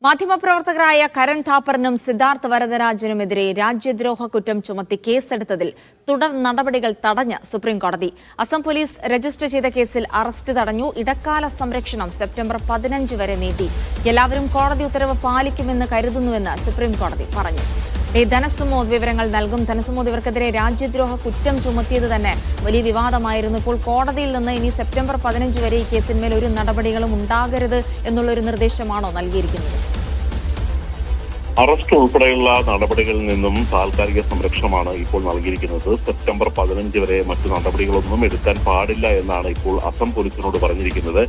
മാധ്യമപ്രവർത്തകരായ കരൺ ഥാപ്പറിനും സിദ്ധാർത്ഥ് വരദരാജനുമെതിരെ രാജ്യദ്രോഹ കുറ്റം ചുമത്തി കേസെടുത്തതിൽ തുടർ നടപടികൾ തടഞ്ഞ് സുപ്രീംകോടതി. അസം പോലീസ് രജിസ്റ്റർ ചെയ്ത കേസിൽ അറസ്റ്റ് തടഞ്ഞു. ഇടക്കാല സംരക്ഷണം സെപ്റ്റംബർ 15 വരെ നീട്ടി. എല്ലാവരും കോടതി ഉത്തരവ് പാലിക്കുമെന്ന് കരുതുന്നുവെന്ന് സുപ്രീംകോടതി പറഞ്ഞു. ധനസുമോദ് വിവരങ്ങൾ നൽകും. ധനസുമോദ്, ഇവർക്കെതിരെ രാജ്യദ്രോഹ കുറ്റം ചുമത്തിയത് തന്നെ വലിയ വിവാദമായിരുന്നു. ഇപ്പോൾ കോടതിയിൽ നിന്ന് ഇനി സെപ്റ്റംബർ 15 വരെ ഈ കേസിന്മേൽ ഒരു നടപടികളും ഉണ്ടാകരുത് എന്നുള്ളൊരു നിർദ്ദേശമാണോ നൽകിയിരിക്കുന്നത്? അറസ്റ്റ് ഉൾപ്പെടെയുള്ള നടപടികളിൽ നിന്നും താൽക്കാലിക സംരക്ഷണമാണ് ഇപ്പോൾ നൽകിയിരിക്കുന്നത്. സെപ്റ്റംബർ 15 വരെ മറ്റു നടപടികളൊന്നും എടുക്കാൻ പാടില്ല എന്നാണ് ഇപ്പോൾ അസം പോലീസിനോട് പറഞ്ഞിരിക്കുന്നത്.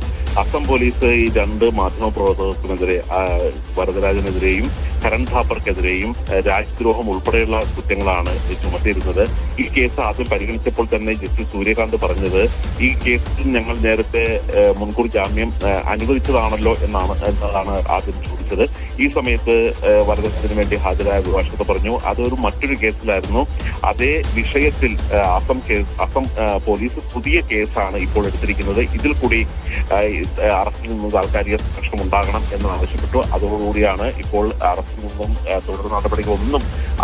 അസം പോലീസ് ഈ രണ്ട് മാധ്യമപ്രവർത്തകർക്കുമെതിരെ, വരദരാജനെതിരെയും കരൺ ഥാപ്പർക്കെതിരെയും രാജ്യദ്രോഹം ഉൾപ്പെടെയുള്ള കുറ്റങ്ങളാണ് ചുമത്തിയിരുന്നത്. ഈ കേസ് ആദ്യം പരിഗണിച്ചപ്പോൾ തന്നെ ജസ്റ്റിസ് സൂര്യകാന്ത് പറഞ്ഞത്, ഈ കേസിൽ ഞങ്ങൾ നേരത്തെ മുൻകൂർ ജാമ്യം അനുവദിച്ചതാണല്ലോ എന്നതാണ് ആദ്യം ചോദിച്ചത്. ഈ സമയത്ത് വരദരാജന് വേണ്ടി ഹാജരായ അഭിഭാഷകർ പറഞ്ഞു അതൊരു മറ്റൊരു കേസിലായിരുന്നു. അതേ വിഷയത്തിൽ അസം പോലീസ് പുതിയ കേസാണ് ഇപ്പോൾ എടുത്തിരിക്കുന്നത്. ഇതിൽ കൂടി അറസ്റ്റിൽ നിന്നും താൽക്കാലിക സംരക്ഷണം ഉണ്ടാകണം എന്ന് ആവശ്യപ്പെട്ടു. അതോടുകൂടിയാണ് ഇപ്പോൾ അറസ്റ്റിൽ നിന്നും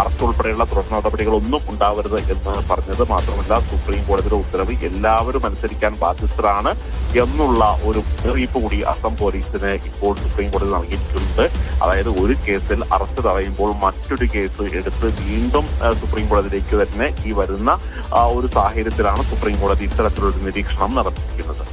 അറസ്റ്റ് ഉൾപ്പെടെയുള്ള തുടർ നടപടികളൊന്നും ഉണ്ടാവരുത് എന്ന് പറഞ്ഞത്. മാത്രമല്ല, സുപ്രീം കോടതിയുടെ ഉത്തരവ് എല്ലാവരും അനുസരിക്കാൻ ബാധ്യസ്ഥരാണ് എന്നുള്ള ഒരു മുന്നറിയിപ്പ് കൂടി അസം പോലീസിന് ഇപ്പോൾ സുപ്രീം കോടതി നൽകിയിട്ടുണ്ട്. അതായത് ഒരു കേസിൽ അറസ്റ്റ് തടയുമ്പോൾ മറ്റൊരു കേസ് എടുത്ത് വീണ്ടും സുപ്രീം കോടതിയിലേക്ക് തന്നെ ഈ വരുന്ന ഒരു സാഹചര്യത്തിലാണ് സുപ്രീം കോടതി ഇത്തരത്തിലൊരു നിരീക്ഷണം നടത്തിയിരിക്കുന്നത്.